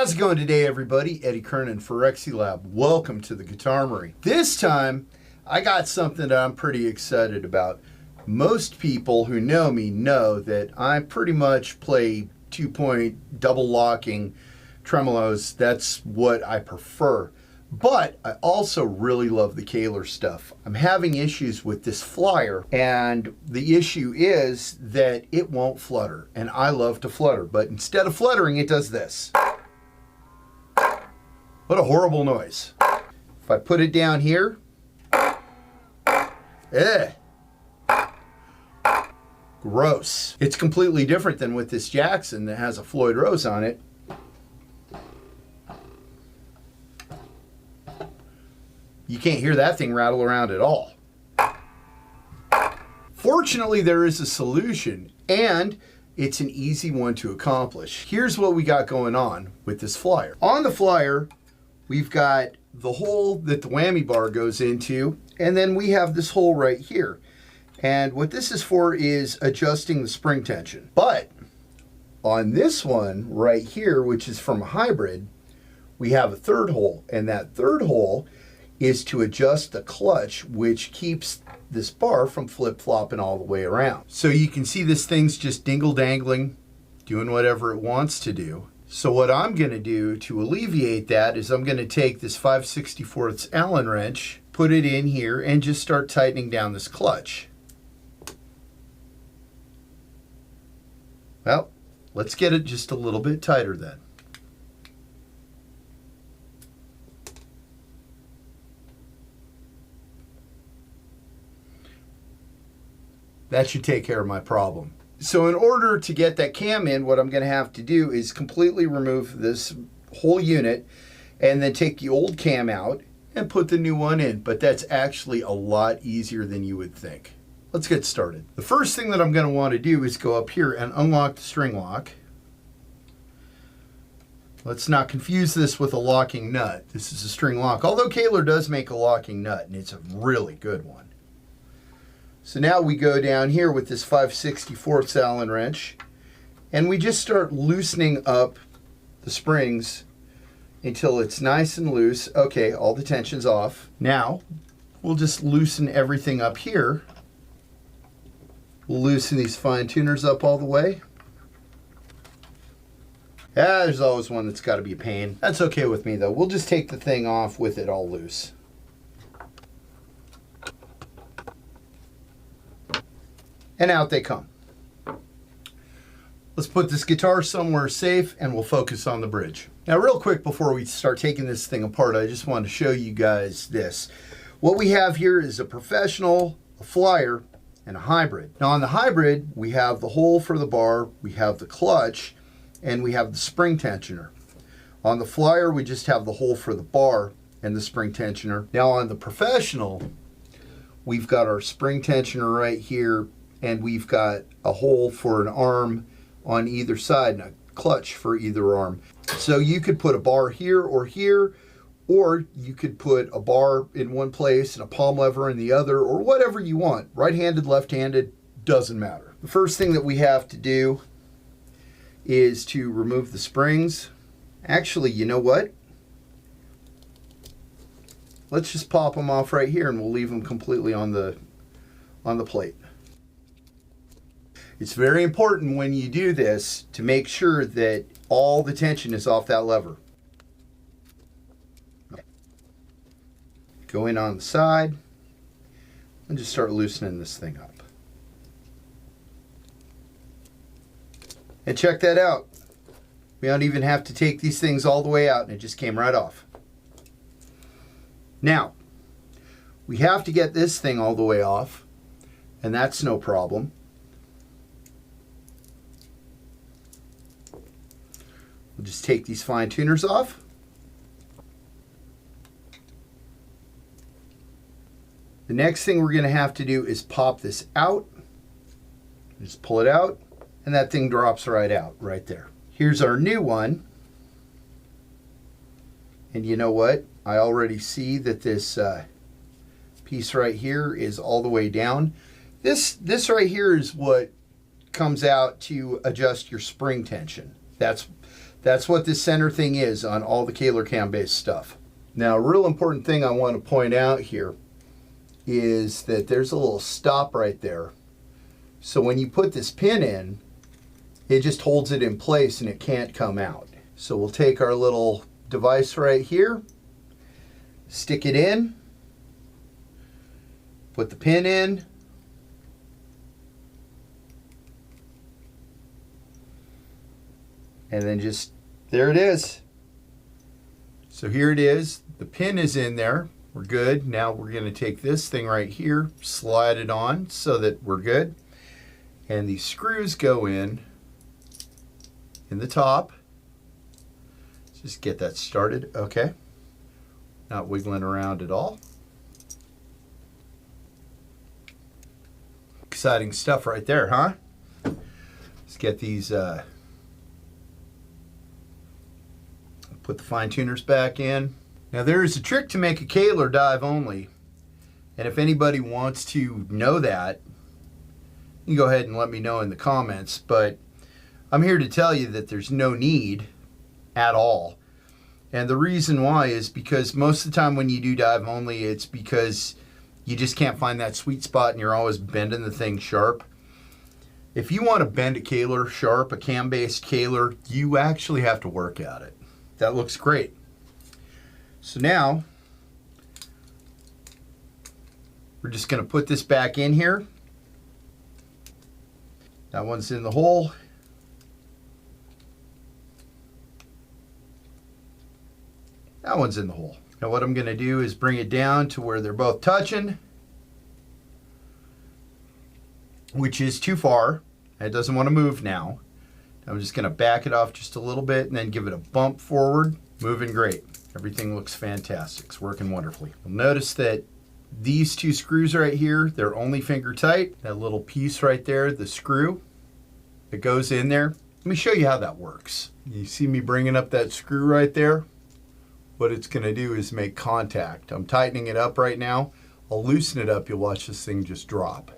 How's it going today, everybody? Eddie Kernan for Rexylab. Welcome to the Guitarmory. This time, I got something that I'm pretty excited about. Most people who know me know that I pretty much play 2-point double locking tremolos. That's what I prefer. But I also really love the Kahlers stuff. I'm having issues with this flyer, and the issue is that it won't flutter. And I love to flutter, but instead of fluttering, it does this. What a horrible noise. If I put it down here, gross. It's completely different than with this Jackson that has a Floyd Rose on it. You can't hear that thing rattle around at all. Fortunately, there is a solution, and it's an easy one to accomplish. Here's what we got going on with this flyer. On the flyer, we've got the hole that the whammy bar goes into, and then we have this hole right here. And what this is for is adjusting the spring tension. But on this one right here, which is from a hybrid, we have a third hole, and that third hole is to adjust the clutch, which keeps this bar from flip-flopping all the way around. So you can see this thing's just dingle-dangling, doing whatever it wants to do. So what I'm going to do to alleviate that is I'm going to take this 5/64 Allen wrench, put it in here, and just start tightening down this clutch. Well, let's get it just a little bit tighter then. That should take care of my problem. So in order to get that cam in, what I'm going to have to do is completely remove this whole unit and then take the old cam out and put the new one in. But that's actually a lot easier than you would think. Let's get started. The first thing that I'm going to want to do is go up here and unlock the string lock. Let's not confuse this with a locking nut. This is a string lock, although Kahler does make a locking nut, and it's a really good one. So now we go down here with this 5/64 Allen wrench, and we just start loosening up the springs until it's nice and loose. Okay, all the tension's off. Now, we'll just loosen everything up here. We'll loosen these fine tuners up all the way. There's always one that's got to be a pain. That's okay with me, though. We'll just take the thing off with it all loose. And out they come. Let's put this guitar somewhere safe and we'll focus on the bridge. Now real quick before we start taking this thing apart, I just want to show you guys this. What we have here is a professional, a flyer, and a hybrid. Now on the hybrid, we have the hole for the bar, we have the clutch, and we have the spring tensioner. On the flyer, we just have the hole for the bar and the spring tensioner. Now on the professional, we've got our spring tensioner right here, and we've got a hole for an arm on either side and a clutch for either arm. So you could put a bar here, or you could put a bar in one place and a palm lever in the other, or whatever you want. Right-handed, left-handed, doesn't matter. The first thing that we have to do is to remove the springs. Actually, you know what? Let's just pop them off right here and we'll leave them completely on the plate. It's very important when you do this to make sure that all the tension is off that lever. Go in on the side and just start loosening this thing up. And check that out. We don't even have to take these things all the way out, and it just came right off. Now, we have to get this thing all the way off, and that's no problem. We'll just take these fine tuners off. The next thing we're going to have to do is pop this out. Just pull it out, and that thing drops right out, right there. Here's our new one. And you know what? I already see that this piece right here is all the way down. This right here is what comes out to adjust your spring tension. That's That's what this center thing is on all the Kahler cam based stuff. Now, a real important thing I want to point out here is that there's a little stop right there. So when you put this pin in, it just holds it in place and it can't come out. So we'll take our little device right here, stick it in, put the pin in, and then just, there it is. So here it is, the pin is in there, we're good. Now we're going to take this thing right here, slide it on so that we're good. And these screws go in the top. Just get that started, okay. Not wiggling around at all. Exciting stuff right there, huh? Let's get these, put the fine tuners back in. Now there is a trick to make a Kahler dive only. And if anybody wants to know that, you can go ahead and let me know in the comments. But I'm here to tell you that there's no need at all. And the reason why is because most of the time when you do dive only, it's because you just can't find that sweet spot and you're always bending the thing sharp. If you want to bend a Kahler sharp, a cam-based Kahler, you actually have to work at it. That looks great. So now, we're just going to put this back in here. That one's in the hole. That one's in the hole. Now what I'm going to do is bring it down to where they're both touching, which is too far. It doesn't want to move now. I'm just going to back it off just a little bit and then give it a bump forward. Moving great. Everything looks fantastic. It's working wonderfully. You'll notice that these two screws right here, they're only finger tight. That little piece right there, the screw that goes in there. Let me show you how that works. You see me bringing up that screw right there? What it's going to do is make contact. I'm tightening it up right now. I'll loosen it up. You'll watch this thing just drop.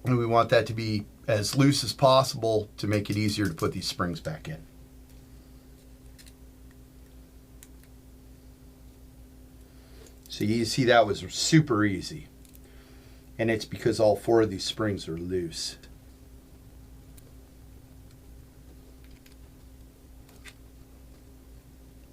And we want that to be as loose as possible to make it easier to put these springs back in. So you see that was super easy. And it's because all four of these springs are loose.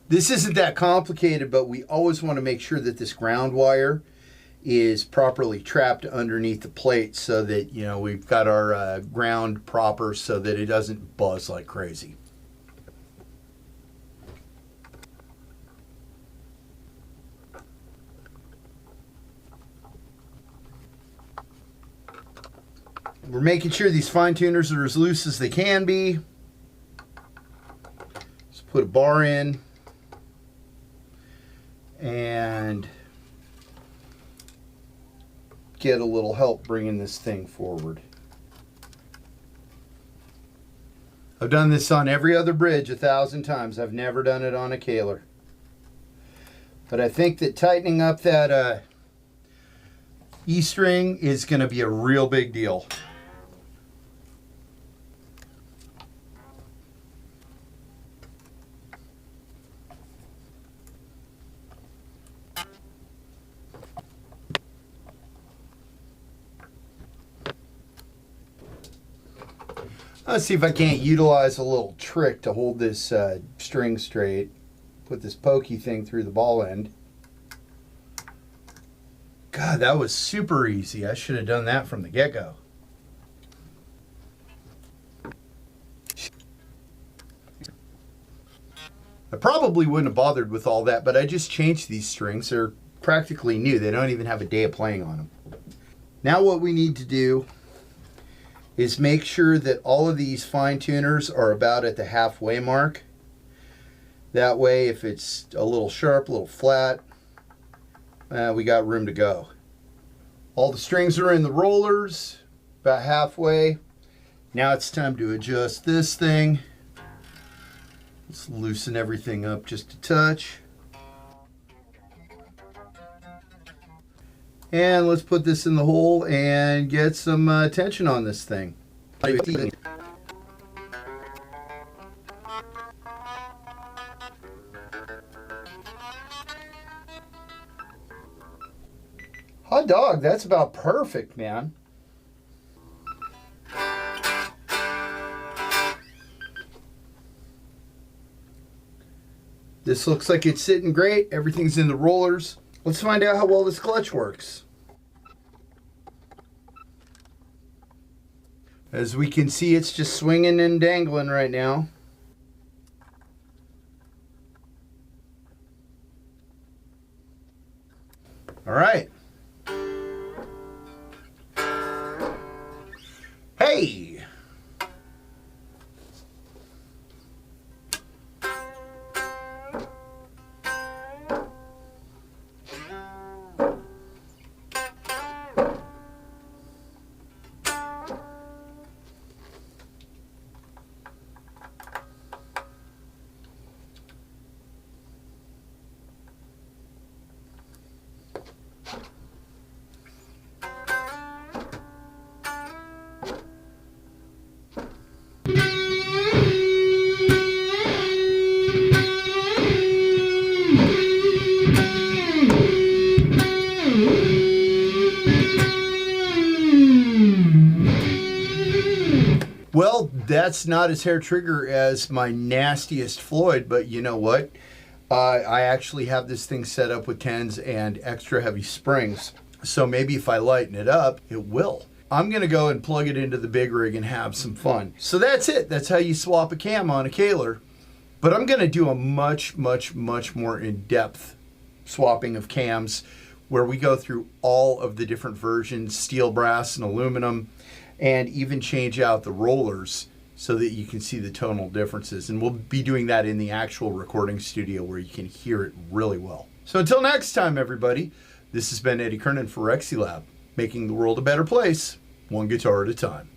This isn't that complicated, but we always want to make sure that this ground wire is properly trapped underneath the plate so that, you know, we've got our ground proper so that it doesn't buzz like crazy. We're making sure these fine tuners are as loose as they can be. Just put a bar in. And get a little help bringing this thing forward. I've done this on every other bridge 1,000 times. I've never done it on a Kahler. But I think that tightening up that E-string is going to be a real big deal. Let's see if I can't utilize a little trick to hold this string straight. Put this pokey thing through the ball end. God, that was super easy. I should have done that from the get-go. I probably wouldn't have bothered with all that, but I just changed these strings. They're practically new. They don't even have a day of playing on them. Now what we need to do is make sure that all of these fine tuners are about at the halfway mark. That way, if it's a little sharp, a little flat, we got room to go. All the strings are in the rollers, about halfway. Now it's time to adjust this thing. Let's loosen everything up just a touch. And let's put this in the hole and get some tension on this thing. Hot dog, that's about perfect, man. This looks like it's sitting great. Everything's in the rollers. Let's find out how well this clutch works. As we can see, it's just swinging and dangling right now. All right. Hey! Well, that's not as hair trigger as my nastiest Floyd, but you know what? I actually have this thing set up with 10s and extra heavy springs. So maybe if I lighten it up, it will. I'm gonna go and plug it into the big rig and have some fun. So that's it. That's how you swap a cam on a Kahler. But I'm gonna do a much more in-depth swapping of cams where we go through all of the different versions, steel, brass, and aluminum, and even change out the rollers so that you can see the tonal differences. And we'll be doing that in the actual recording studio where you can hear it really well. So until next time, everybody, this has been Eddie Kernan for Rexylab, making the world a better place, one guitar at a time.